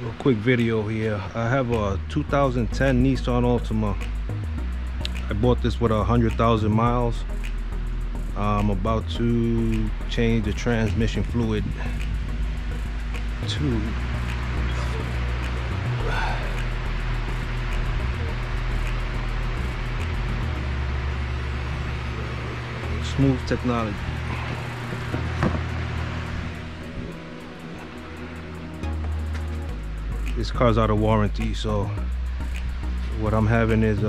A quick video here. I have a 2010 Nissan Altima. I bought this with 100,000 miles. I'm about to change the transmission fluid to smooth technology. This car's out of warranty, so what I'm having is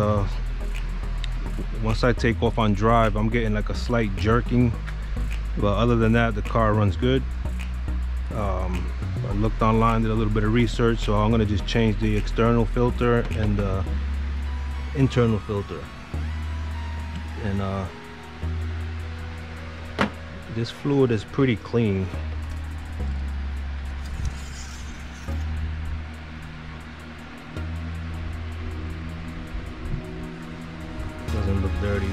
once I take off on drive, I'm getting like a slight jerking, but other than that the car runs good. I looked online, did a little bit of research, so I'm gonna just change the external filter and the internal filter. And this fluid is pretty clean. Doesn't look dirty.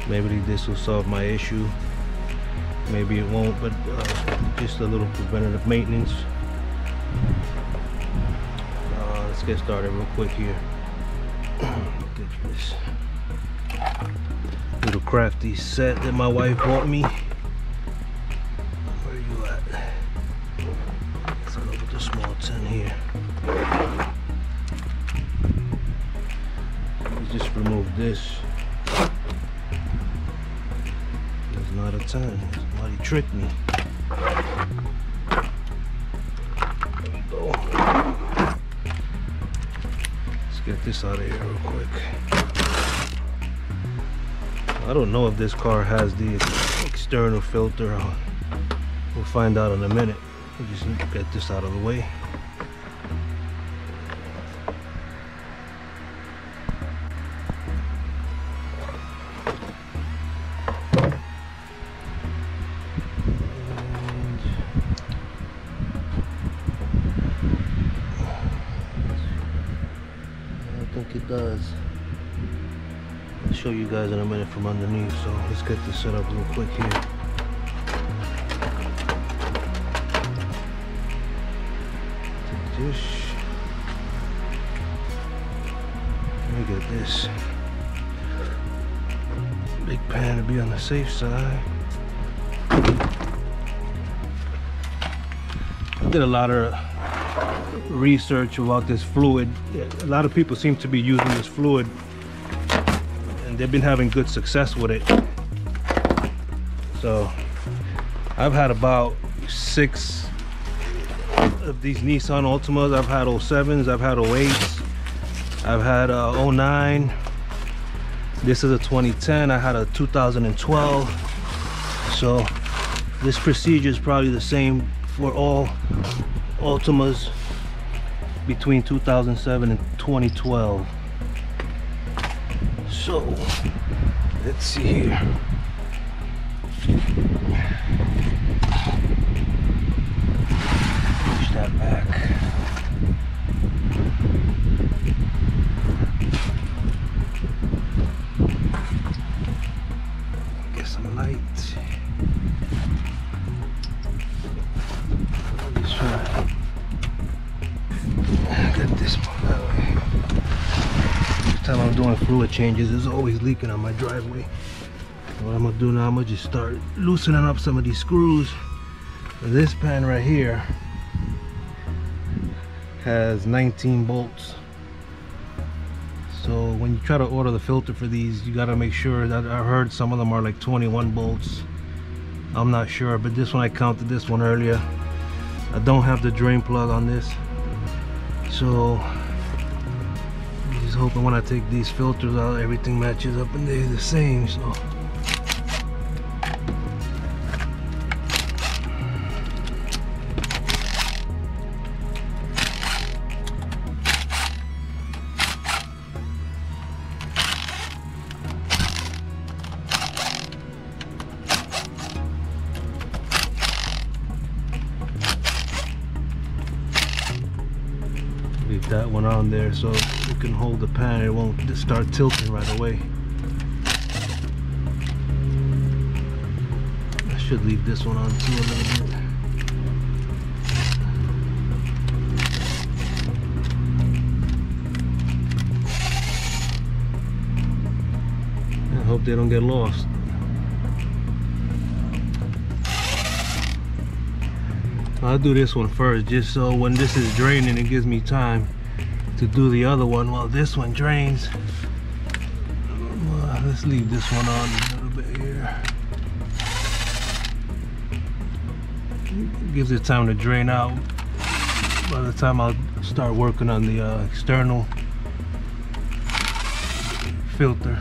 Maybe this will solve my issue. Maybe it won't, but just a little preventative maintenance. Let's get started real quick here. Get this little crafty set that my wife bought me. Where are you at? Let's go with the small tin here. Let's just remove this. It's not a 10. Somebody tricked me. There we go. Let's get this out of here real quick. I don't know if this car has the external filter. We'll find out in a minute. We'll just get this out of the way. I think it does. I'll show you guys in a minute from underneath, so let's get this set up real quick here. Take this. Let me get this big pan to be on the safe side. I did a lot of research about this fluid. A lot of people seem to be using this fluid and they've been having good success with it. So I've had about 6 of these Nissan Altimas. I've had 07s, I've had 08s, I've had 09. This is a 2010. I had a 2012. So this procedure is probably the same for all Altimas between 2007 and 2012. So let's see here. Push that back. Get some light. Let's try. Get this one that way. Every time I'm doing fluid changes, it's always leaking on my driveway. What I'm gonna do now, I'm gonna just start loosening up some of these screws. This pan right here has 19 bolts. So when you try to order the filter for these, you gotta make sure that, I heard some of them are like 21 bolts. I'm not sure, but this one, I counted this one earlier. I don't have the drain plug on this. So I'm just hoping when I take these filters out, everything matches up and they're the same. So leave that one on there so you can hold the pan, it won't just start tilting right away. That should leave this one on too a little bit. I hope they don't get lost. I'll do this one first, just so when this is draining, it gives me time to do the other one while this one drains. Well, let's leave this one on a little bit here. It gives it time to drain out by the time I'll start working on the external filter.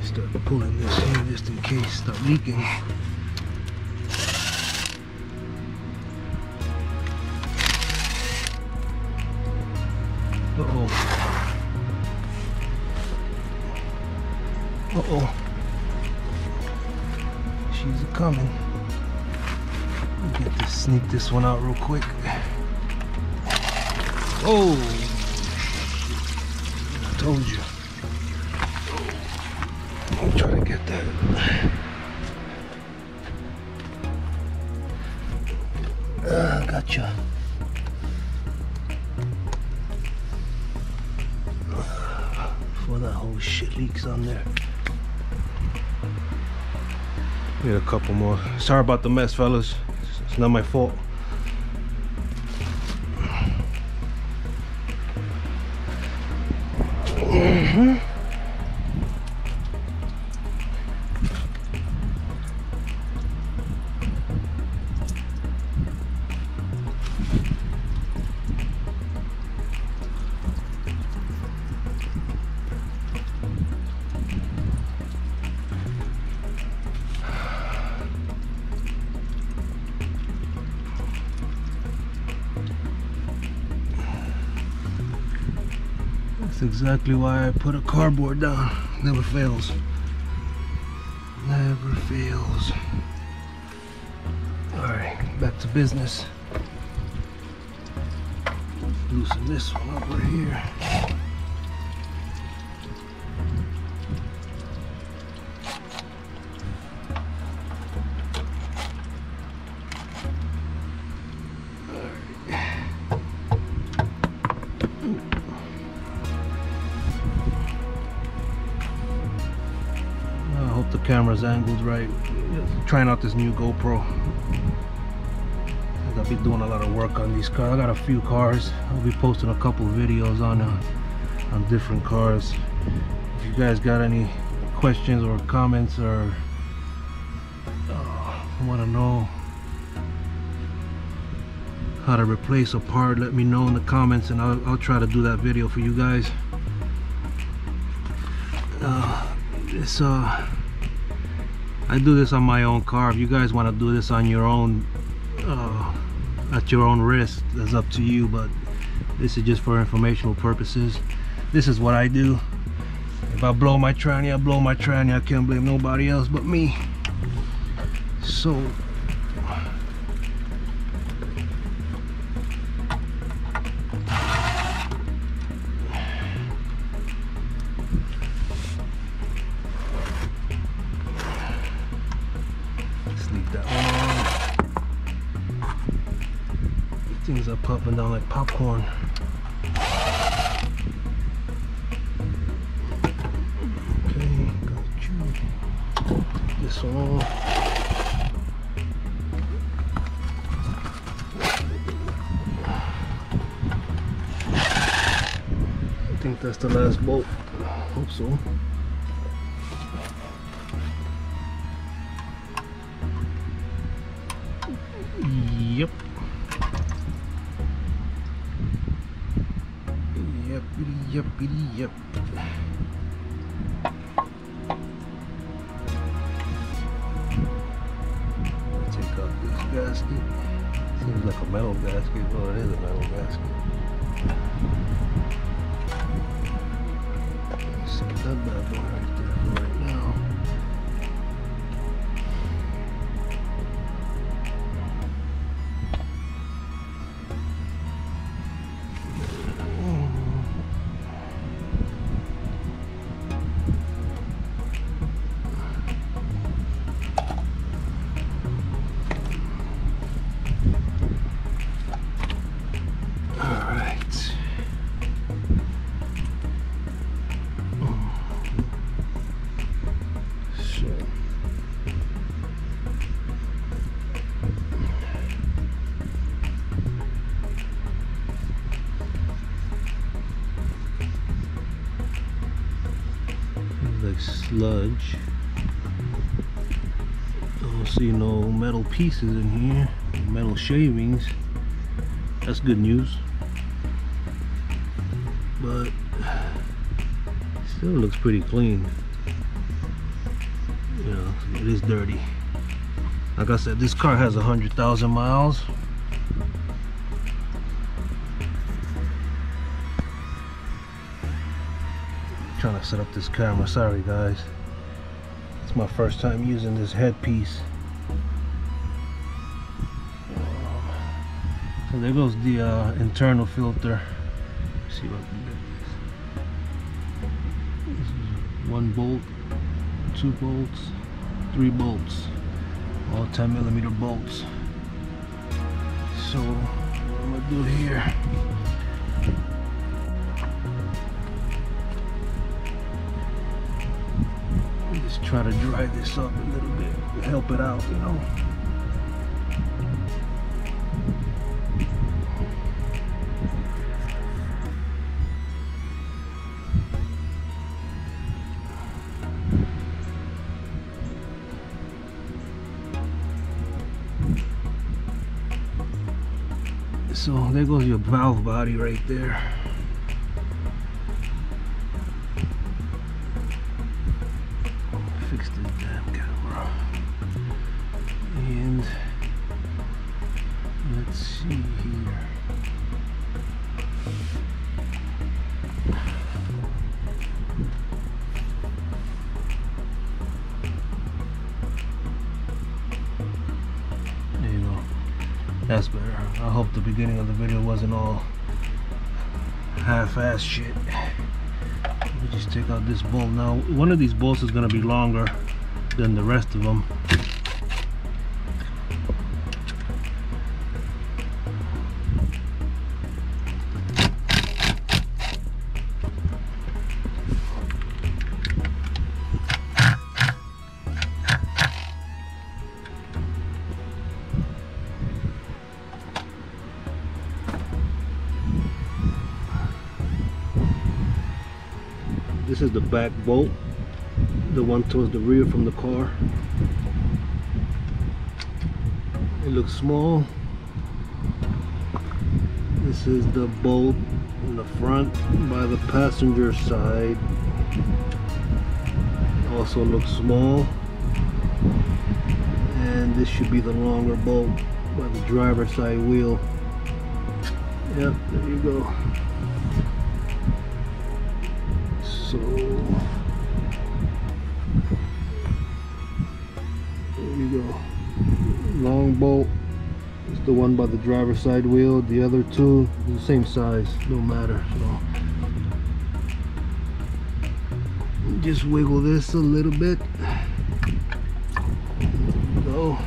Start pulling this here just in case it starts leaking. Uh-oh. Uh-oh. She's coming. Get this, sneak this one out real quick. Oh, I told you. I'll try to get that. Gotcha. Before that whole shit leaks on there. Need a couple more. Sorry about the mess, fellas. It's not my fault. That's exactly why I put a cardboard down. Never fails. Never fails. Alright, back to business. Loosen this one up right here. The camera's angled right. Trying out this new GoPro. I'll be doing a lot of work on these cars. I got a few cars. I'll be posting a couple videos on different cars. If you guys got any questions or comments or want to know how to replace a part, let me know in the comments and I'll try to do that video for you guys. I do this on my own car. If you guys want to do this on your own, at your own risk, that's up to you, but this is just for informational purposes. This is what I do. If I blow my tranny, I blow my tranny. I can't blame nobody else but me. So that one on. These things are popping down like popcorn. Okay, got you. This one on. I think that's the last bolt. Hope so. Yep. Yep. Take out this gasket. Seems like a metal gasket. Well, it is a metal gasket. Set that bad boy right there for like sludge. I don't see no metal pieces in here, metal shavings. That's good news. But still looks pretty clean. You know, it is dirty. Like I said, this car has 100,000 miles. Trying to set up this camera, sorry guys. It's my first time using this headpiece. So there goes the internal filter. Let's see what I can get this. This is 1 bolt, 2 bolts, 3 bolts, all 10mm bolts. So what I'm gonna do here, just try to dry this up a little bit, help it out, you know. So there goes your valve body right there. Fix this damn camera. And let's see here. There you go. That's better. I hope the beginning of the video wasn't all half-ass shit. Let me just take out this bolt. Now, one of these bolts is going to be longer than the rest of them. This is the back bolt, the one towards the rear from the car. It looks small. This is the bolt in the front by the passenger side. Also looks small. And this should be the longer bolt by the driver's side wheel. Yep, there you go. So there you go. Long bolt is the one by the driver's side wheel. The other two are the same size, no matter. So just wiggle this a little bit. There you go.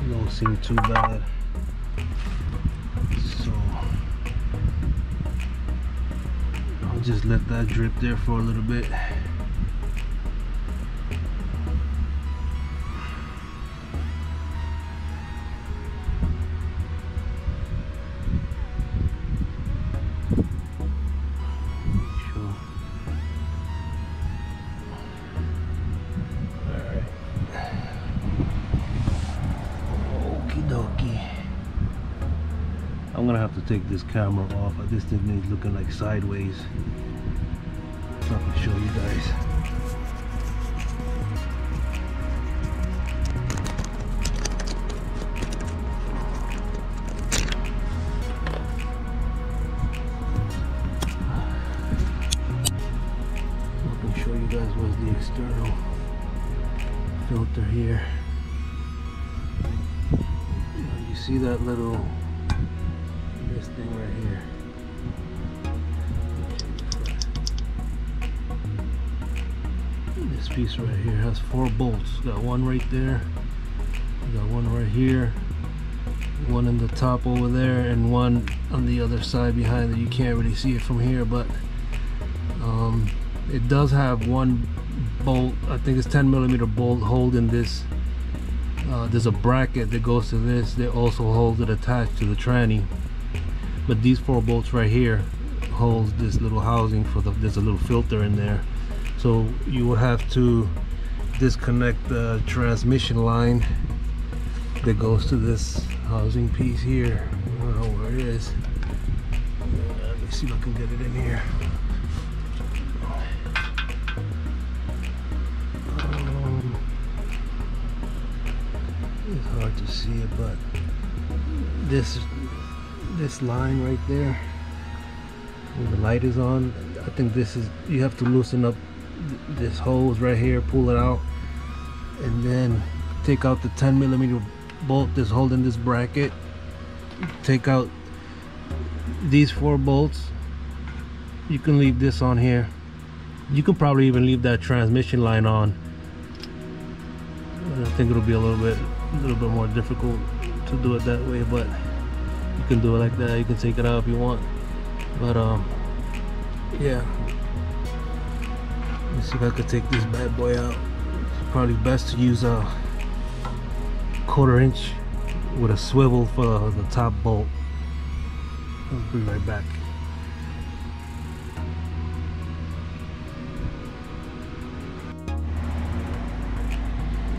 Don't seem too bad. So I'll just let that drip there for a little bit. I'm gonna have to take this camera off. This thing is looking like sideways. So I can show you guys. So I can show you guys what's the external filter here. You see that little thing right here. This piece right here has 4 bolts. Got one right there, got one right here, one in the top over there, and one on the other side behind it. You can't really see it from here, but it does have one bolt. I think it's 10mm bolt holding this. There's a bracket that goes to this that also holds it attached to the tranny, but these 4 bolts right here holds this little housing for there's a little filter in there. So you would have to disconnect the transmission line that goes to this housing piece here. I don't know where it is. Let me see if I can get it in here. It's hard to see it, but this line right there where the light is on, I think this is, you have to loosen up this hose right here, pull it out, and then take out the 10mm bolt that's holding this bracket. Take out these 4 bolts. You can leave this on here. You can probably even leave that transmission line on. I think it'll be a little bit more difficult to do it that way, but you can do it like that. You can take it out if you want, but yeah. Let's see if I could take this bad boy out. It's probably best to use a 1/4 inch with a swivel for the top bolt. I'll be right back.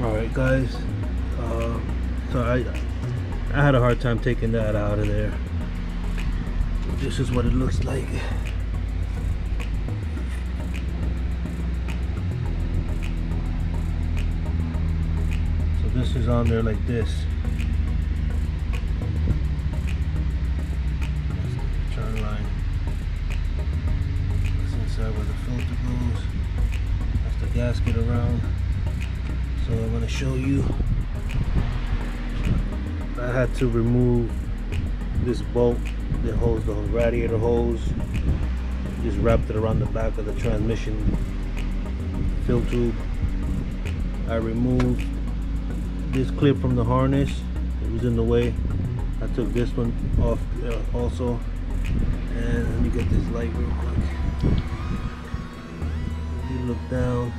Alright guys, so I had a hard time taking that out of there. This is what it looks like. So this is on there like this. That's the turn line. That's inside where the filter goes. That's the gasket around. So I'm going to show you. I had to remove this bolt that holds the radiator hose. Just wrapped it around the back of the transmission fill tube. I removed this clip from the harness. It was in the way. I took this one off also. And let me get this light real quick. If you look down,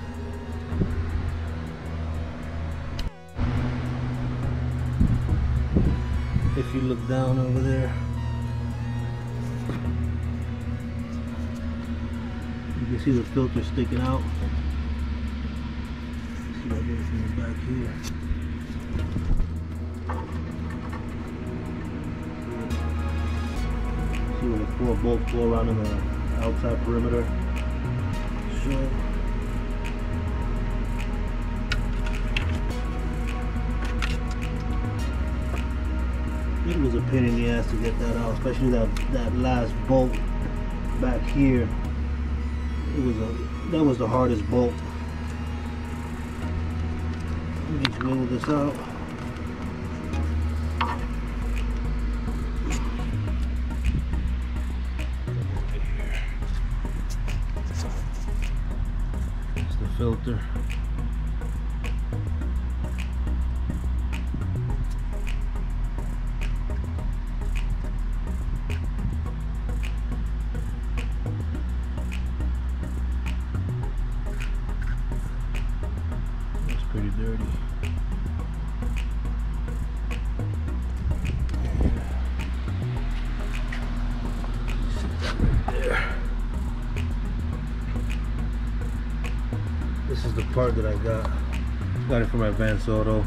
if you look down over there, you can see the filter sticking out. See that goes from the back here. See where the 4 bolts go around in the outside perimeter. So it was a pain in the ass to get that out, especially that last bolt back here. That was the hardest bolt. Let me just wiggle this out. It's the filter. Pretty dirty. Right there. This is the part that I got it from Advance Auto.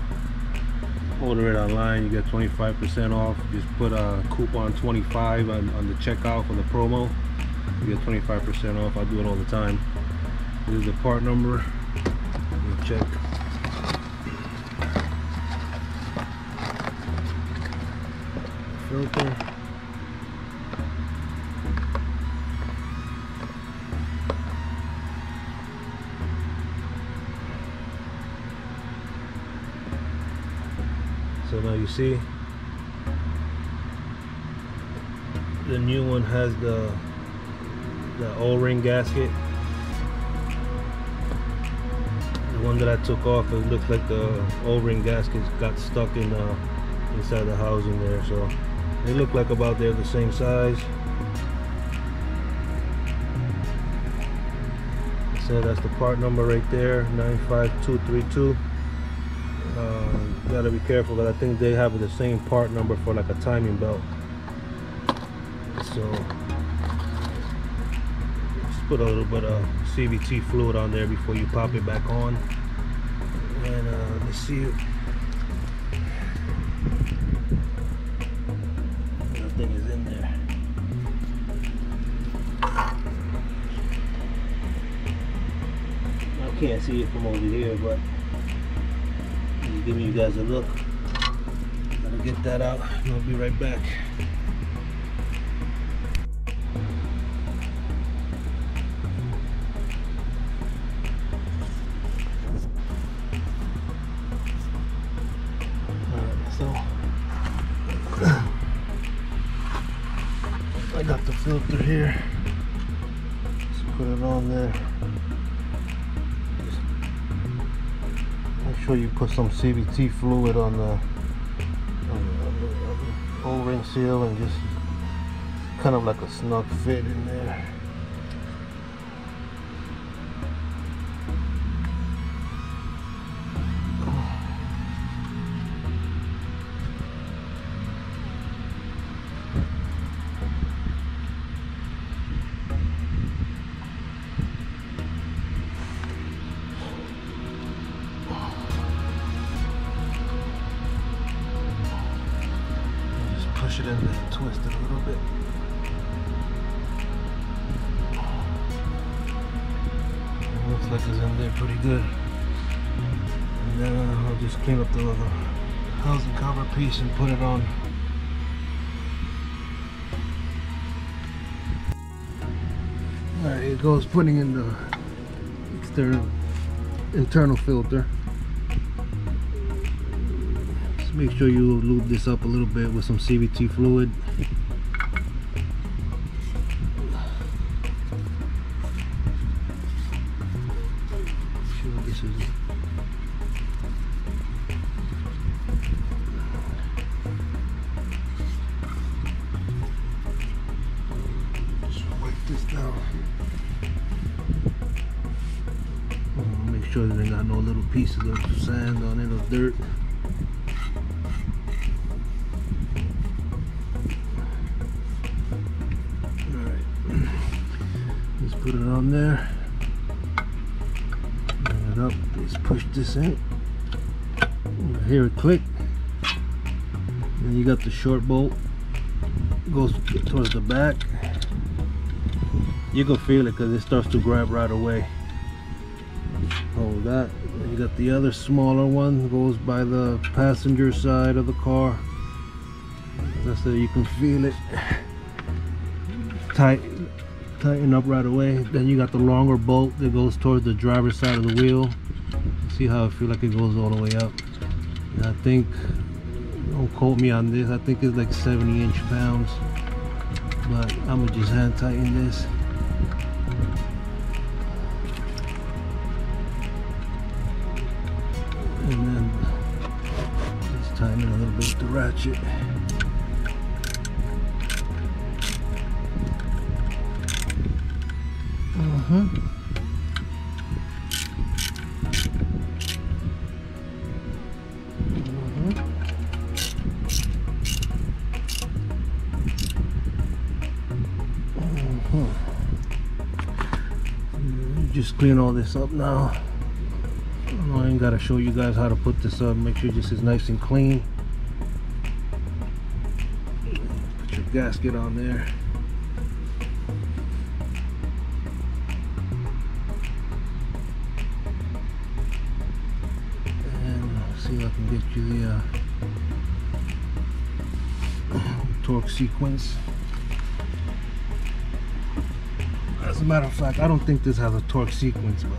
Order it online, you get 25% off. Just put a coupon 25 on the checkout for the promo. You get 25% off. I do it all the time. This is the part number. Let me check. Filter. So now you see the new one has the O-ring gasket. one that I took off, it looks like the O-ring gasket got stuck in inside the housing there. So they look like about they're the same size. So that's the part number right there, 95232. Gotta be careful, but I think they have the same part number for like a timing belt. So just put a little bit of CVT fluid on there before you pop it back on. And let's see, nothing is in there. I can't see it from over here, but just giving you guys a look. Gotta get that out and I'll be right back. I got the filter here. Just put it on there. Just make sure you put some CVT fluid on the O-ring seal and just kind of like a snug fit in there. Push it in there and twist it a little bit. Looks like it's in there pretty good. And then I'll just clean up the housing cover piece and put it on. Alright, it goes putting in the internal filter. Make sure you lube this up a little bit with some CVT fluid. Sure this is it. Just wipe this down. Make sure that they got no little pieces of sand on it or dirt. Put it on there, bring it up, just push this in, hear it click, then you got the short bolt, goes towards the back. You can feel it because it starts to grab right away. Hold that, then you got the other smaller one, goes by the passenger side of the car. As I said, you can feel it tighten up right away. Then you got the longer bolt that goes towards the driver's side of the wheel. See how I feel like it goes all the way up. And I think, don't quote me on this, I think it's like 70 inch-pounds, but I'm gonna just hand tighten this. And then just tighten it a little bit with the ratchet. Just clean all this up now. I ain't gotta show you guys how to put this up. Make sure this is nice and clean. Put your gasket on there. See if I can get you the torque sequence. As a matter of fact, I don't think this has a torque sequence, but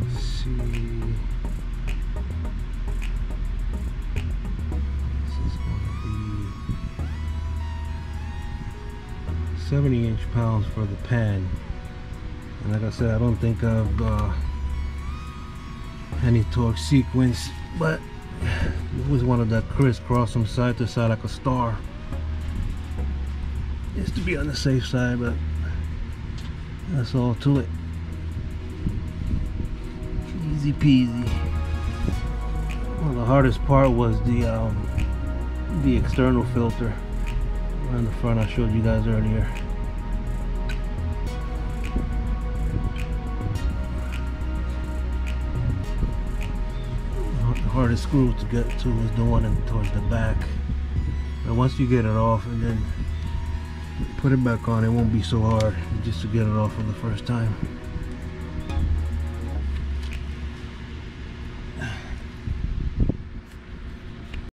let's see. This is going 70 inch-pounds for the pan. And like I said, I don't think I've any torque sequence, but it was one of that crisscross from side to side like a star, just to be on the safe side. But that's all to it. Easy peasy. Well, the hardest part was the external filter on the front. I showed you guys earlier. The hardest screw to get to is the one towards the back. But once you get it off and then put it back on, it won't be so hard just to get it off for the first time.